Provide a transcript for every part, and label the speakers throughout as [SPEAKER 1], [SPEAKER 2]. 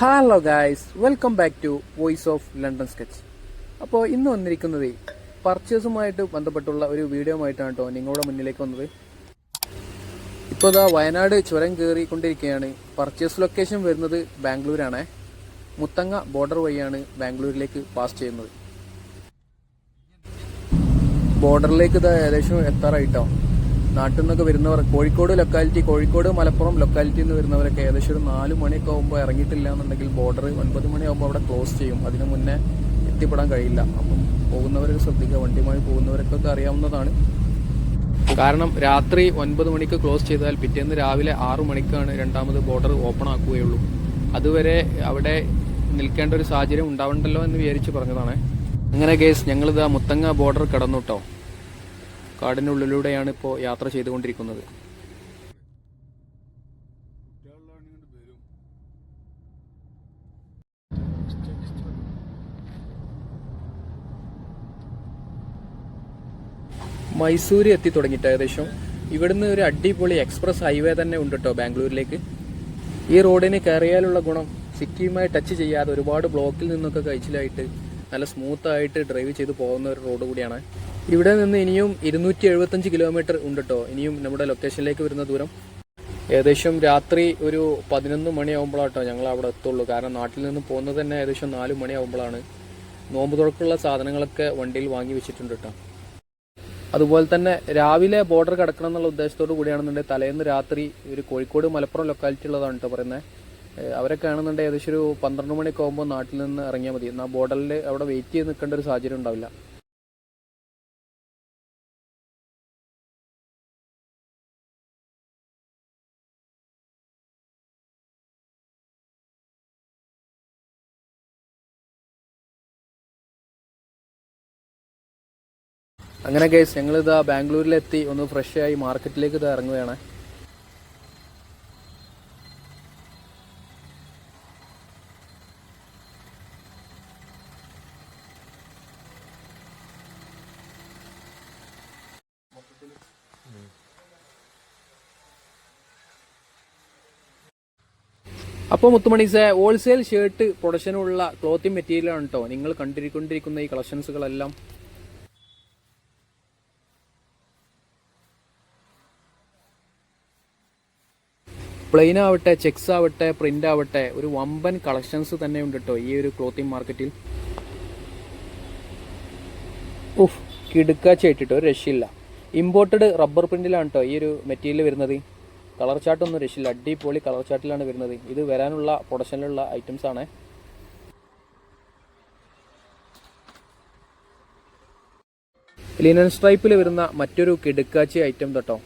[SPEAKER 1] Hello guys, welcome back to voice of London sketch. അപ്പോൾ ഇന്ന് വന്നിരിക്കുന്നത് പർച്ചേസുമായിട്ട് ബന്ധപ്പെട്ടുള്ള ഒരു വീഡിയോ ആയിട്ടാണ് കേട്ടോ നിങ്ങളുടെ മുന്നിലേക്ക് വന്നത്. ഇപ്പോൾ ഇതാ വയനാട് ചുരം കയറിക്കൊണ്ടിരിക്കുകയാണ്. പർച്ചേസ് ലൊക്കേഷൻ വരുന്നത് ബാംഗ്ലൂരാണ്. മുത്തങ്ങ ബോർഡർ വഴിയാണ് ബാംഗ്ലൂരിലേക്ക് പാസ് ചെയ്യുന്നത്. ബോർഡറിലേക്ക് ഇതാ ഏകദേശം എത്താറായിട്ടോ. നാട്ടിൽ നിന്നൊക്കെ വരുന്നവർ കോഴിക്കോട് മലപ്പുറം ലൊക്കാലിറ്റിയിൽ നിന്ന് വരുന്നവരൊക്കെ ഏകദേശം ഒരു 4 മണിയൊക്കെ ആകുമ്പോൾ ഇറങ്ങിയിട്ടില്ല എന്നുണ്ടെങ്കിൽ ബോർഡർ 9 മണിയാകുമ്പോൾ അവിടെ ക്ലോസ് ചെയ്യും. അതിനു മുന്നേ എത്തിപ്പെടാൻ കഴിയില്ല. അപ്പം പോകുന്നവർ ശ്രദ്ധിക്കുക. വണ്ടിയുമായി പോകുന്നവർക്കൊക്കെ അറിയാവുന്നതാണ്. കാരണം രാത്രി 9 മണിക്ക് ക്ലോസ് ചെയ്താൽ പിറ്റേന്ന് രാവിലെ 6 മണിക്കാണ് രണ്ടാമത് ബോർഡർ ഓപ്പൺ ആക്കുകയുള്ളൂ. അതുവരെ അവിടെ നിൽക്കേണ്ട ഒരു സാഹചര്യം ഉണ്ടാവണ്ടല്ലോ എന്ന് വിചാരിച്ച് പറഞ്ഞതാണ്. അങ്ങനെ കേസ് ഞങ്ങളിതാ മുത്തങ്ങ ബോർഡർ കടന്നു കേട്ടോ. കാടിനുള്ളിലൂടെയാണ് ഇപ്പോൾ യാത്ര ചെയ്തുകൊണ്ടിരിക്കുന്നത്. മൈസൂര് എത്തി തുടങ്ങിയിട്ട് ഏകദേശം. ഇവിടുന്ന് ഒരു അടിപൊളി എക്സ്പ്രസ് ഹൈവേ തന്നെ ഉണ്ട് കേട്ടോ ബാംഗ്ലൂരിലേക്ക്. ഈ റോഡിന് കയറിയാലുള്ള ഗുണം സിറ്റിയുമായി ടച്ച് ചെയ്യാതെ ഒരുപാട് ബ്ലോക്കിൽ നിന്നൊക്കെ കഴിച്ചിലായിട്ട് നല്ല സ്മൂത്ത് ആയിട്ട് ഡ്രൈവ് ചെയ്ത് പോകുന്ന ഒരു റോഡ് കൂടിയാണ്. ഇവിടെ നിന്ന് ഇനിയും 275 കിലോമീറ്റർ ഉണ്ട് കേട്ടോ. ഇനിയും നമ്മുടെ ലൊക്കേഷനിലേക്ക് വരുന്ന ദൂരം. ഏകദേശം രാത്രി ഒരു 11 മണിയാകുമ്പോഴാട്ടോ ഞങ്ങൾ അവിടെ എത്തുള്ളൂ. കാരണം നാട്ടിൽ നിന്ന് പോകുന്നത് തന്നെ ഏകദേശം 4 മണിയാകുമ്പോഴാണ്. നോമ്പ് തുറക്കുള്ള സാധനങ്ങളൊക്കെ വണ്ടിയിൽ വാങ്ങി വെച്ചിട്ടുണ്ട് കേട്ടോ. അതുപോലെ തന്നെ രാവിലെ ബോർഡർ കടക്കണം എന്നുള്ള ഉദ്ദേശത്തോടു കൂടിയാണെന്നുണ്ടെങ്കിൽ തലേന്ന് രാത്രി ഒരു കോഴിക്കോട് മലപ്പുറം ലൊക്കാലിറ്റി ഉള്ളതാണ് കേട്ടോ പറയുന്നത്. അവരൊക്കെ ആണെന്നുണ്ടെങ്കിൽ ഏകദേശം ഒരു 12 മണിയൊക്കെ ആകുമ്പോൾ നാട്ടിൽ നിന്ന് ഇറങ്ങിയാൽ മതി. എന്നാൽ ബോർഡറിൽ അവിടെ വെയിറ്റ് ചെയ്ത് നിൽക്കേണ്ട ഒരു സാഹചര്യം ഉണ്ടാവില്ല. അങ്ങനെ കേസ് ഞങ്ങളിതാ ബാംഗ്ലൂരിലെത്തി ഒന്ന് ഫ്രഷ് ആയി മാർക്കറ്റിലേക്ക് ഇത് ഇറങ്ങുകയാണ്. അപ്പോൾ മുത്തുമണീസെ ഹോൾസെയിൽ ഷർട്ട് പ്രൊഡക്ഷനുള്ള ക്ലോത്തിങ് മെറ്റീരിയലാണ് കേട്ടോ നിങ്ങൾ കണ്ടിരിക്കൊണ്ടിരിക്കുന്ന ഈ കളക്ഷൻസുകളെല്ലാം. പ്ലെയിൻ ആവട്ടെ, ചെക്സ് ആവട്ടെ, പ്രിന്റ് ആവട്ടെ, ഒരു വമ്പൻ കളക്ഷൻസ് തന്നെ ഉണ്ട് കേട്ടോ ഈ ഒരു ക്ലോത്തിങ് മാർക്കറ്റിൽ. കിടുക്കാച്ചായിട്ടോ ഒരു രക്ഷയില്ല. ഇമ്പോർട്ടഡ് റബ്ബർ പ്രിന്റിലാണ് കേട്ടോ ഈ ഒരു മെറ്റീരിയൽ വരുന്നത്. കളർ ചാർട്ടൊന്നും രക്ഷയില്ല. അടിപൊളി കളർ ചാർട്ടിലാണ് വരുന്നത്. ഇത് വരാനുള്ള പ്രൊഡക്ഷനിലുള്ള ഐറ്റംസ് ആണ്. ലിനൻ സ്ട്രൈപ്പിൽ വരുന്ന മറ്റൊരു കിടുക്കാച്ചി ഐറ്റം കേട്ടോ.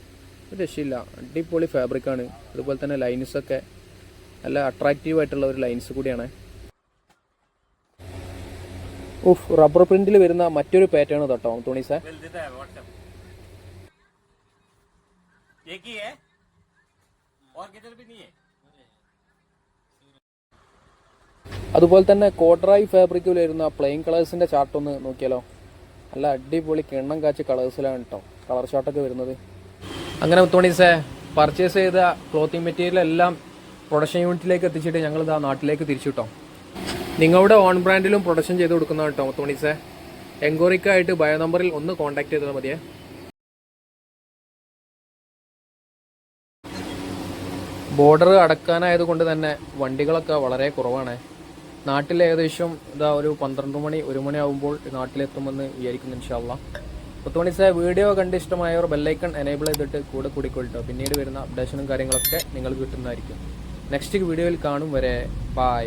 [SPEAKER 1] രക്ഷയില്ല. അടിപൊളി ഫാബ്രിക്കാണ്. അതുപോലെ തന്നെ ലൈൻസൊക്കെ നല്ല അട്രാക്റ്റീവ് ആയിട്ടുള്ള ഒരു ലൈൻസ് കൂടിയാണ്. റബ്ബർ പ്രിന്റിൽ വരുന്ന മറ്റൊരു പാറ്റേൺ കേട്ടോ തുണീസെ. അതുപോലെ തന്നെ കോട്ടറായി ഫാബ്രിക്കിൽ വരുന്ന പ്ലെയിൻ കളേഴ്സിന്റെ ചാർട്ട് ഒന്ന് നോക്കിയാലോ. നല്ല അടിപൊളി കിണ്ണം കാച്ച കളേഴ്സിലാണ് കേട്ടോ കളർ ചാർട്ടൊക്കെ വരുന്നത്. അങ്ങനെ മുത്തുമണീസെ പർച്ചേസ് ചെയ്ത ക്ലോത്തിങ് മെറ്റീരിയൽ എല്ലാം പ്രൊഡക്ഷൻ യൂണിറ്റിലേക്ക് എത്തിച്ചിട്ട് ഞങ്ങൾ ഇതാ നാട്ടിലേക്ക് തിരിച്ചു കിട്ടോ. നിങ്ങളുടെ ഓൺ ബ്രാൻഡിലും പ്രൊഡക്ഷൻ ചെയ്ത് കൊടുക്കുന്ന കേട്ടോ മുത്തുമണീസെ. എൻക്വയറിക്കായിട്ട് ബയോ നമ്പറിൽ ഒന്ന് കോൺടാക്ട് ചെയ്താൽ മതിയേ. ബോർഡർ അടക്കാനായതുകൊണ്ട് തന്നെ വണ്ടികളൊക്കെ വളരെ കുറവാണ്. നാട്ടിൽ ഏകദേശം ഇതാ ഒരു 12 മണി 1 മണി ആകുമ്പോൾ നാട്ടിലെത്തുമെന്ന് വിചാരിക്കുന്നു ഇൻഷാ അല്ലാഹ്. മുത്തുമണീസെ വീഡിയോ കണ്ട് ഇഷ്ടമായവർ ബെല്ലൈക്കൺ എനേബിൾ ചെയ്തിട്ട് കൂടെ കൂടിക്കൊള്ളട്ടോ. പിന്നീട് വരുന്ന അപ്ഡേഷനും കാര്യങ്ങളൊക്കെ നിങ്ങൾക്ക് കിട്ടുന്നതായിരിക്കും. നെക്സ്റ്റ് വീഡിയോയിൽ കാണും വരെ ബൈ.